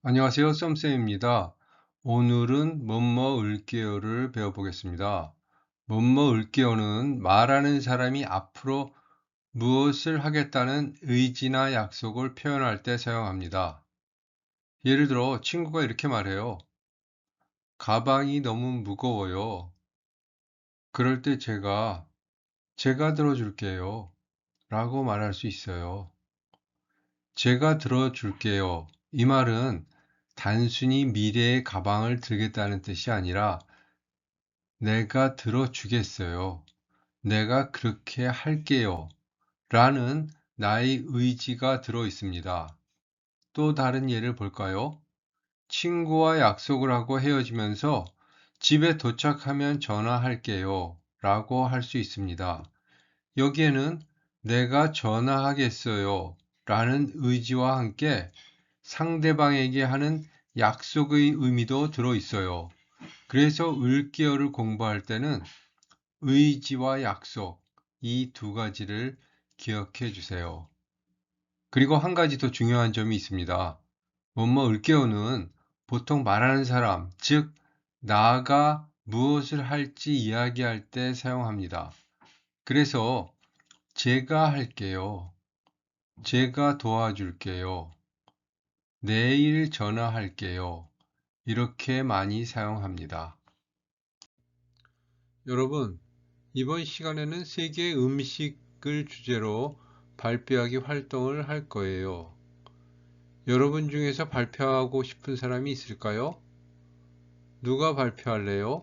안녕하세요. 썸쌤입니다. 오늘은 뭐뭐 을게요를 배워보겠습니다. 뭐뭐 을게요는 말하는 사람이 앞으로 무엇을 하겠다는 의지나 약속을 표현할 때 사용합니다. 예를 들어 친구가 이렇게 말해요. 가방이 너무 무거워요. 그럴 때 제가 들어줄게요 라고 말할 수 있어요. 제가 들어줄게요. 이 말은 단순히 미래의 가방을 들겠다는 뜻이 아니라 내가 들어주겠어요. 내가 그렇게 할게요. 라는 나의 의지가 들어 있습니다. 또 다른 예를 볼까요? 친구와 약속을 하고 헤어지면서 집에 도착하면 전화할게요. 라고 할 수 있습니다. 여기에는 내가 전화하겠어요. 라는 의지와 함께 상대방에게 하는 약속의 의미도 들어 있어요. 그래서 을개어를 공부할 때는 의지와 약속, 이 두 가지를 기억해 주세요. 그리고 한 가지 더 중요한 점이 있습니다. 뭐뭐 을개어는 보통 말하는 사람, 즉, 나가 무엇을 할지 이야기할 때 사용합니다. 그래서 제가 할게요. 제가 도와줄게요. 내일 전화할게요. 이렇게 많이 사용합니다. 여러분, 이번 시간에는 세계 음식을 주제로 발표하기 활동을 할 거예요. 여러분 중에서 발표하고 싶은 사람이 있을까요? 누가 발표할래요?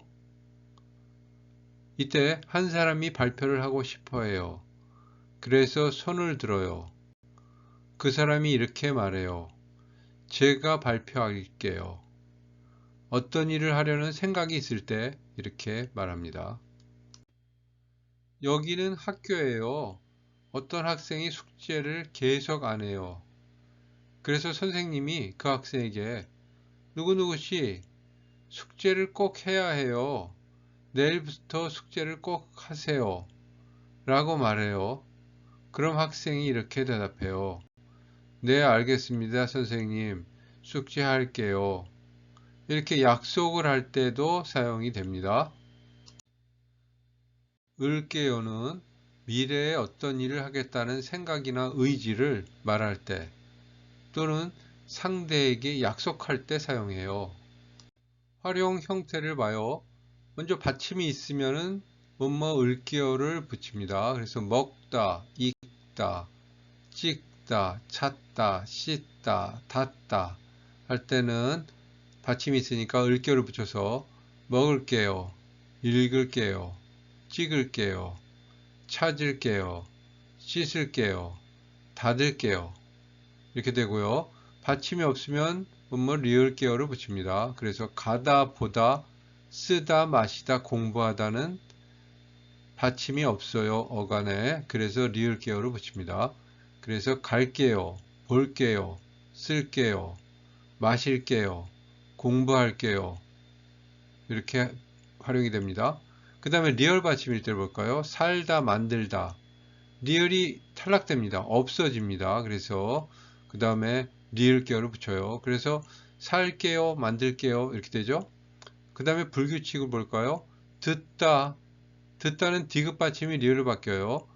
이때 한 사람이 발표를 하고 싶어 해요. 그래서 손을 들어요. 그 사람이 이렇게 말해요. 제가 발표할게요. 어떤 일을 하려는 생각이 있을 때 이렇게 말합니다. 여기는 학교예요. 어떤 학생이 숙제를 계속 안 해요. 그래서 선생님이 그 학생에게 누구누구씨 숙제를 꼭 해야 해요. 내일부터 숙제를 꼭 하세요. 라고 말해요. 그럼 학생이 이렇게 대답해요. 네, 알겠습니다, 선생님. 숙제할게요. 이렇게 약속을 할 때도 사용이 됩니다. 을게요는 미래에 어떤 일을 하겠다는 생각이나 의지를 말할 때 또는 상대에게 약속할 때 사용해요. 활용 형태를 봐요. 먼저 받침이 있으면은 뭐뭐 을개어를 붙입니다. 그래서 먹다, 읽다, 찍다, 찾다, 씻다, 닫다 할 때는 받침이 있으니까 을개어를 붙여서 먹을게요, 읽을게요, 찍을게요, 찾을게요, 씻을게요, 닫을게요 이렇게 되고요. 받침이 없으면 뭐뭐 리을개어를 붙입니다. 그래서 가다, 보다, 쓰다, 마시다, 공부하다는 받침이 없어요. 어간에. 그래서 리을개어를 붙입니다. 그래서 갈게요, 볼게요, 쓸게요, 마실게요, 공부할게요. 이렇게 활용이 됩니다. 그 다음에 리얼 받침일 때를 볼까요? 살다, 만들다. 리을이 탈락됩니다. 없어집니다. 그래서 그 다음에 리을개어를 붙여요. 그래서 살게요, 만들게요 이렇게 되죠. 그 다음에 불규칙을 볼까요? 듣다, 듣다는 디귿 받침이 리을로 바뀌어요.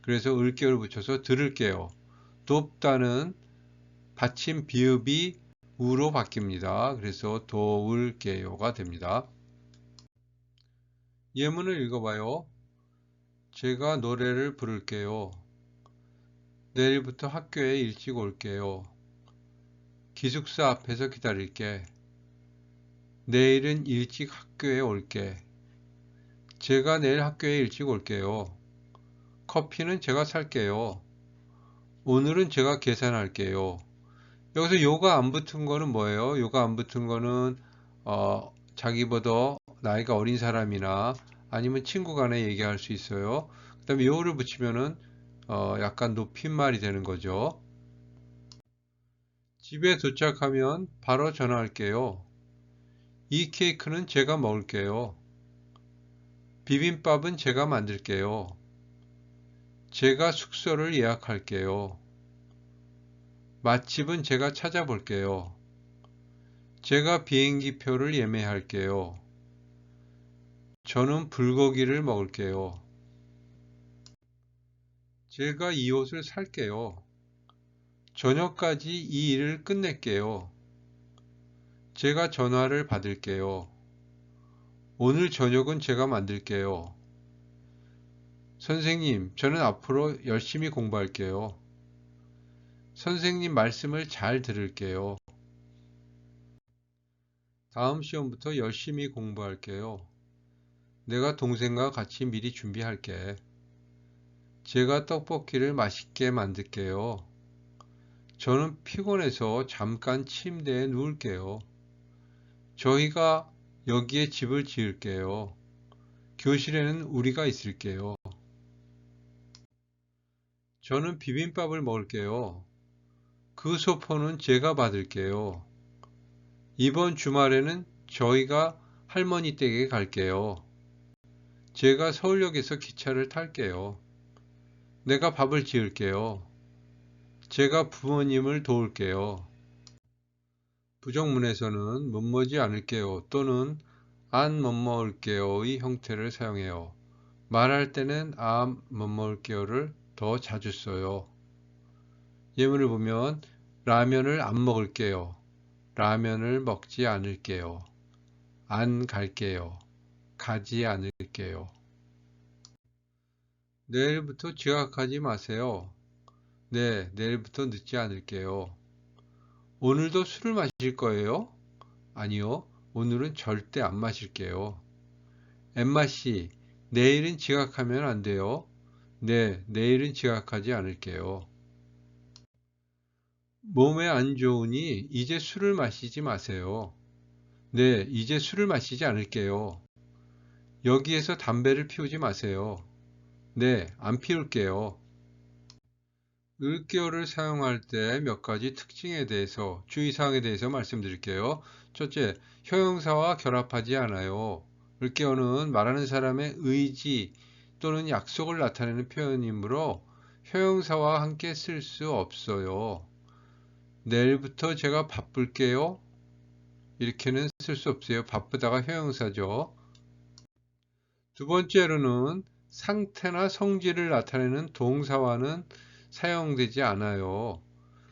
그래서 을개어를 붙여서 들을게요. 돕다는 받침 비읍이 우로 바뀝니다. 그래서 도울게요가 됩니다. 예문을 읽어봐요. 제가 노래를 부를게요. 내일부터 학교에 일찍 올게요. 기숙사 앞에서 기다릴게. 내일은 일찍 학교에 올게. 제가 내일 학교에 일찍 올게요. 커피는 제가 살게요. 오늘은 제가 계산할게요. 여기서 요가 안 붙은 거는 뭐예요? 요가 안 붙은 거는 자기보다 나이가 어린 사람이나 아니면 친구 간에 얘기할 수 있어요. 그 다음에 요를 붙이면은 약간 높임말이 되는 거죠. 집에 도착하면 바로 전화할게요. 이 케이크는 제가 먹을게요. 비빔밥은 제가 만들게요. 제가 숙소를 예약할게요. 맛집은 제가 찾아볼게요. 제가 비행기 표를 예매할게요. 저는 불고기를 먹을게요. 제가 이 옷을 살게요. 저녁까지 이 일을 끝낼게요. 제가 전화를 받을게요. 오늘 저녁은 제가 만들게요. 선생님, 저는 앞으로 열심히 공부할게요. 선생님 말씀을 잘 들을게요. 다음 시험부터 열심히 공부할게요. 내가 동생과 같이 미리 준비할게. 제가 떡볶이를 맛있게 만들게요. 저는 피곤해서 잠깐 침대에 누울게요. 저희가 여기에 집을 지을게요. 교실에는 우리가 있을게요. 저는 비빔밥을 먹을게요. 그 소포는 제가 받을게요. 이번 주말에는 저희가 할머니 댁에 갈게요. 제가 서울역에서 기차를 탈게요. 내가 밥을 지을게요. 제가 부모님을 도울게요. 부정문에서는 못먹지 않을게요 또는 안 못먹을게요의 형태를 사용해요. 말할 때는 안 못먹을게요를 더 자주 써요. 예문을 보면 라면을 안 먹을게요. 라면을 먹지 않을게요. 안 갈게요. 가지 않을게요. 내일부터 지각하지 마세요. 네, 내일부터 늦지 않을게요. 오늘도 술을 마실 거예요? 아니요, 오늘은 절대 안 마실게요. 엠마씨, 내일은 지각하면 안 돼요. 네, 내일은 지각하지 않을게요. 몸에 안 좋으니 이제 술을 마시지 마세요. 네, 이제 술을 마시지 않을게요. 여기에서 담배를 피우지 마세요. 네, 안 피울게요. 을개어를 사용할 때 몇 가지 특징에 대해서, 주의사항에 대해서 말씀드릴게요. 첫째, 형용사와 결합하지 않아요. 을개어는 말하는 사람의 의지 또는 약속을 나타내는 표현이므로 형용사와 함께 쓸 수 없어요. 내일부터 제가 바쁠게요. 이렇게는 쓸 수 없어요. 바쁘다가 형용사죠. 두 번째로는 상태나 성질을 나타내는 동사와는 사용되지 않아요.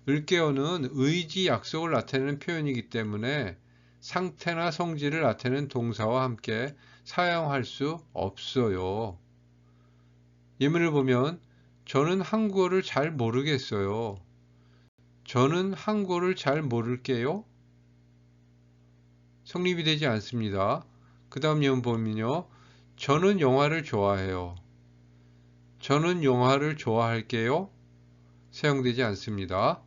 을개어는 의지, 약속을 나타내는 표현이기 때문에 상태나 성질을 나타내는 동사와 함께 사용할 수 없어요. 예문을 보면 저는 한국어를 잘 모르겠어요. 저는 한국어를 잘 모를게요. 성립이 되지 않습니다. 그 다음 예문 보면요. 저는 영화를 좋아해요. 저는 영화를 좋아할게요. 사용되지 않습니다.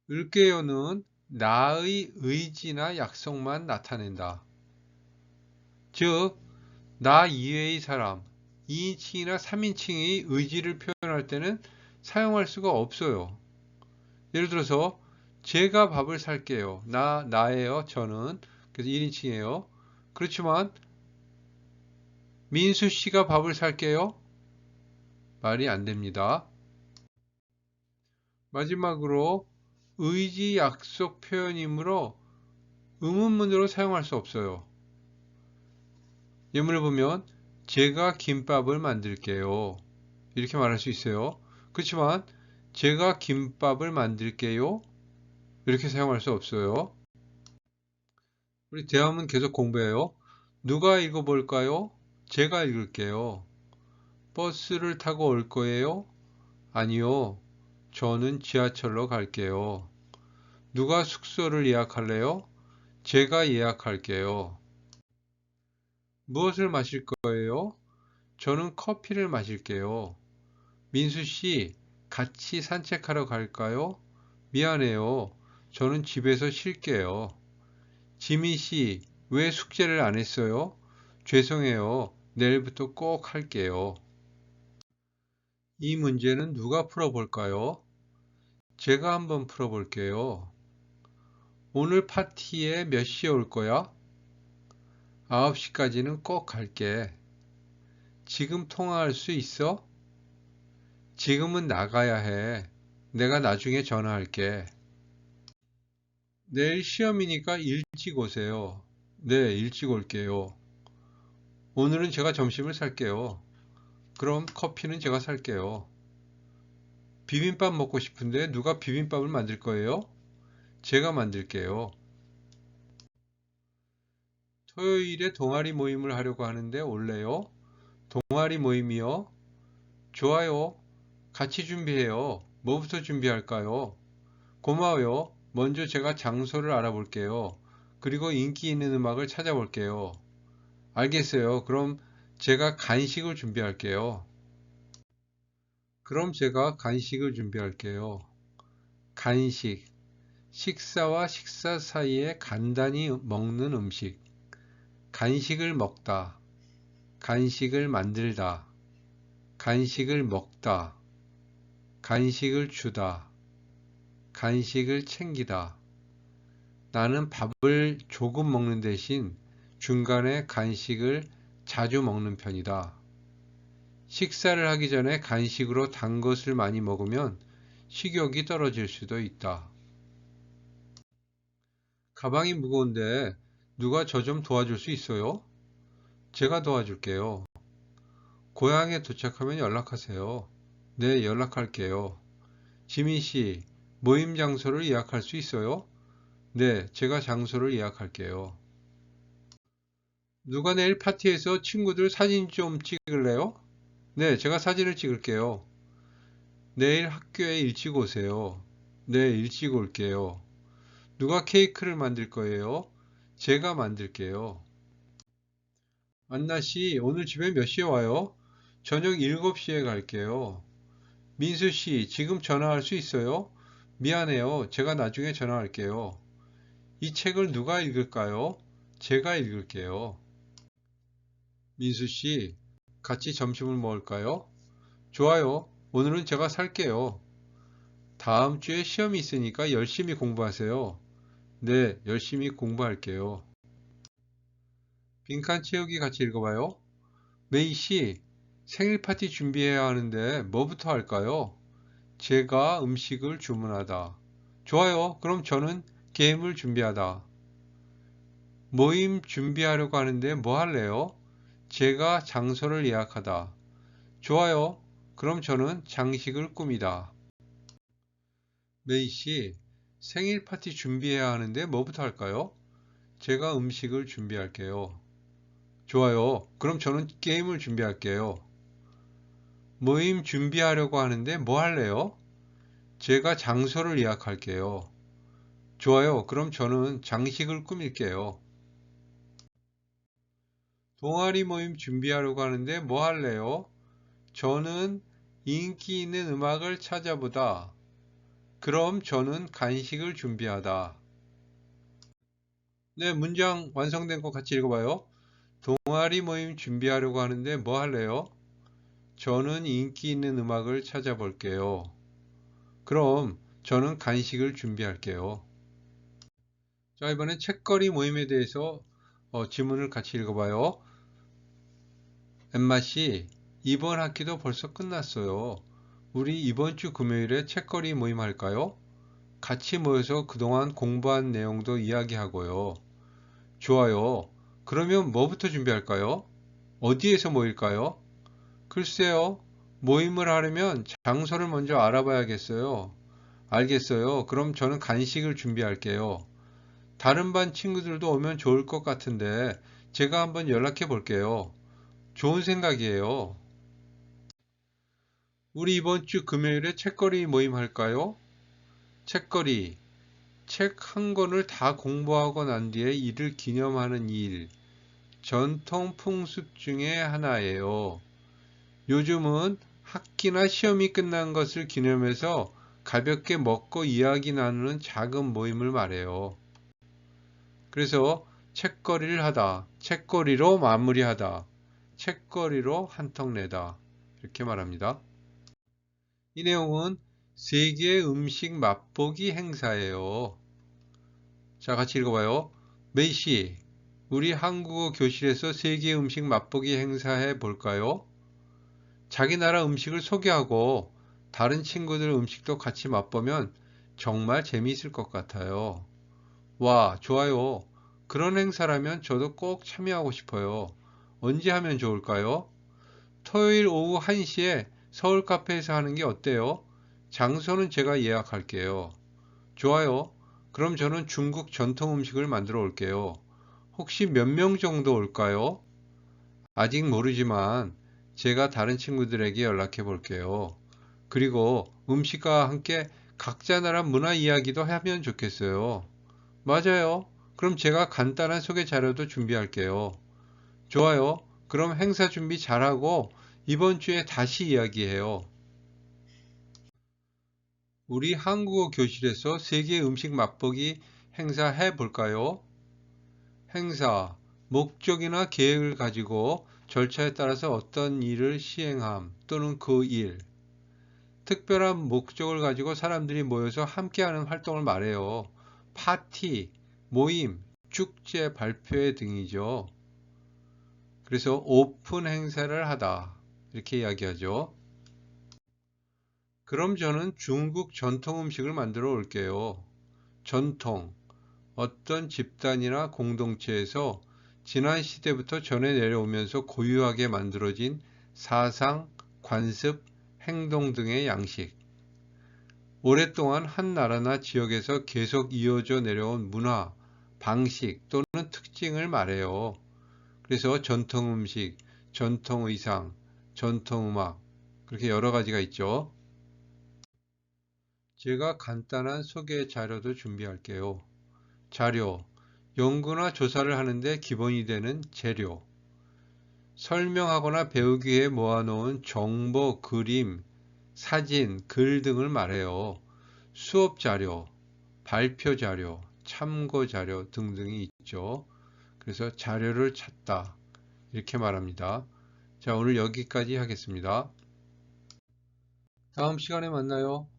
을개어는 나의 의지나 약속만 나타낸다. 즉, 나 이외의 사람, 2인칭이나 3인칭의 의지를 표현할 때는 사용할 수가 없어요. 예를 들어서 제가 밥을 살게요. 나예요. 저는. 그래서 1인칭이에요. 그렇지만 민수 씨가 밥을 살게요. 말이 안 됩니다. 마지막으로 의지 약속 표현이므로 의문문으로 사용할 수 없어요. 예문을 보면 제가 김밥을 만들게요. 이렇게 말할 수 있어요. 그렇지만 제가 김밥을 만들게요. 이렇게 사용할 수 없어요. 우리 대화문 계속 공부해요. 누가 읽어볼까요? 제가 읽을게요. 버스를 타고 올 거예요? 아니요. 저는 지하철로 갈게요. 누가 숙소를 예약할래요? 제가 예약할게요. 무엇을 마실 거예요? 저는 커피를 마실게요. 민수 씨, 같이 산책하러 갈까요? 미안해요. 저는 집에서 쉴게요. 지미 씨, 왜 숙제를 안 했어요? 죄송해요. 내일부터 꼭 할게요. 이 문제는 누가 풀어볼까요? 제가 한번 풀어볼게요. 오늘 파티에 몇 시에 올 거야? 9시까지는 꼭 갈게. 지금 통화할 수 있어? 지금은 나가야 해. 내가 나중에 전화할게. 내일 시험이니까 일찍 오세요. 네, 일찍 올게요. 오늘은 제가 점심을 살게요. 그럼 커피는 제가 살게요. 비빔밥 먹고 싶은데 누가 비빔밥을 만들 거예요? 제가 만들게요. 토요일에 동아리 모임을 하려고 하는데 올래요? 동아리 모임이요? 좋아요. 같이 준비해요. 뭐부터 준비할까요? 고마워요. 먼저 제가 장소를 알아볼게요. 그리고 인기 있는 음악을 찾아볼게요. 알겠어요. 그럼 제가 간식을 준비할게요. 그럼 제가 간식을 준비할게요. 간식. 식사와 식사 사이에 간단히 먹는 음식. 간식을 먹다. 간식을 만들다. 간식을 먹다. 간식을 주다. 간식을 챙기다. 나는 밥을 조금 먹는 대신 중간에 간식을 자주 먹는 편이다. 식사를 하기 전에 간식으로 단 것을 많이 먹으면 식욕이 떨어질 수도 있다. 가방이 무거운데 누가 저 좀 도와줄 수 있어요? 제가 도와줄게요. 고향에 도착하면 연락하세요. 네, 연락할게요. 지민 씨, 모임 장소를 예약할 수 있어요? 네, 제가 장소를 예약할게요. 누가 내일 파티에서 친구들 사진 좀 찍을래요? 네, 제가 사진을 찍을게요. 내일 학교에 일찍 오세요. 네, 일찍 올게요. 누가 케이크를 만들 거예요? 제가 만들게요. 안나 씨, 오늘 집에 몇 시에 와요? 저녁 7시에 갈게요. 민수 씨, 지금 전화할 수 있어요? 미안해요. 제가 나중에 전화할게요. 이 책을 누가 읽을까요? 제가 읽을게요. 민수 씨, 같이 점심을 먹을까요? 좋아요. 오늘은 제가 살게요. 다음 주에 시험이 있으니까 열심히 공부하세요. 네, 열심히 공부할게요. 빈칸 채우기 같이 읽어봐요. 메이 씨, 생일 파티 준비해야 하는데 뭐부터 할까요? 제가 음식을 주문하다. 좋아요. 그럼 저는 게임을 준비하다. 모임 준비하려고 하는데 뭐 할래요? 제가 장소를 예약하다. 좋아요. 그럼 저는 장식을 꾸미다. 메이 씨, 생일 파티 준비해야 하는데 뭐부터 할까요? 제가 음식을 준비할게요. 좋아요. 그럼 저는 게임을 준비할게요. 모임 준비하려고 하는데 뭐 할래요? 제가 장소를 예약할게요. 좋아요. 그럼 저는 장식을 꾸밀게요. 동아리 모임 준비하려고 하는데 뭐 할래요? 저는 인기 있는 음악을 찾아보다. 그럼 저는 간식을 준비하다. 네, 문장 완성된 거 같이 읽어봐요. 동아리 모임 준비하려고 하는데 뭐 할래요? 저는 인기 있는 음악을 찾아볼게요. 그럼 저는 간식을 준비할게요. 자, 이번엔 책거리 모임에 대해서 지문을 같이 읽어봐요. 엠마 씨, 이번 학기도 벌써 끝났어요. 우리 이번 주 금요일에 책거리 모임 할까요? 같이 모여서 그동안 공부한 내용도 이야기하고요. 좋아요. 그러면 뭐부터 준비할까요? 어디에서 모일까요? 글쎄요. 모임을 하려면 장소를 먼저 알아봐야겠어요. 알겠어요. 그럼 저는 간식을 준비할게요. 다른 반 친구들도 오면 좋을 것 같은데 제가 한번 연락해 볼게요. 좋은 생각이에요. 우리 이번 주 금요일에 책거리 모임 할까요? 책거리. 책 한 권을 다 공부하고 난 뒤에 이를 기념하는 일. 전통 풍습 중에 하나예요. 요즘은 학기나 시험이 끝난 것을 기념해서 가볍게 먹고 이야기 나누는 작은 모임을 말해요. 그래서 책거리를 하다, 책거리로 마무리하다, 책거리로 한턱 내다 이렇게 말합니다. 이 내용은 세계 음식 맛보기 행사예요. 자, 같이 읽어봐요. 메이 씨, 우리 한국어 교실에서 세계 음식 맛보기 행사해 볼까요? 자기 나라 음식을 소개하고 다른 친구들 음식도 같이 맛보면 정말 재미있을 것 같아요. 와, 좋아요. 그런 행사라면 저도 꼭 참여하고 싶어요. 언제 하면 좋을까요? 토요일 오후 1시에 서울 카페에서 하는 게 어때요? 장소는 제가 예약할게요. 좋아요. 그럼 저는 중국 전통 음식을 만들어 올게요. 혹시 몇 명 정도 올까요? 아직 모르지만 제가 다른 친구들에게 연락해 볼게요. 그리고 음식과 함께 각자 나라 문화 이야기도 하면 좋겠어요. 맞아요. 그럼 제가 간단한 소개 자료도 준비할게요. 좋아요. 그럼 행사 준비 잘하고 이번 주에 다시 이야기해요. 우리 한국어 교실에서 세계 음식 맛보기 행사 해 볼까요? 행사, 목적이나 계획을 가지고 절차에 따라서 어떤 일을 시행함 또는 그 일, 특별한 목적을 가지고 사람들이 모여서 함께하는 활동을 말해요. 파티, 모임, 축제, 발표회 등이죠. 그래서 오픈 행사를 하다 이렇게 이야기하죠. 그럼 저는 중국 전통 음식을 만들어 올게요. 전통, 어떤 집단이나 공동체에서 지난 시대부터 전해 내려오면서 고유하게 만들어진 사상, 관습, 행동 등의 양식. 오랫동안 한 나라나 지역에서 계속 이어져 내려온 문화, 방식 또는 특징을 말해요. 그래서 전통 음식, 전통 의상, 전통 음악, 그렇게 여러 가지가 있죠. 제가 간단한 소개 자료도 준비할게요. 자료, 연구나 조사를 하는데 기본이 되는 재료, 설명하거나 배우기 위해 모아놓은 정보, 그림, 사진, 글 등을 말해요. 수업 자료, 발표 자료, 참고 자료 등등이 있죠. 그래서 자료를 찾다 이렇게 말합니다. 자, 오늘 여기까지 하겠습니다. 다음 시간에 만나요.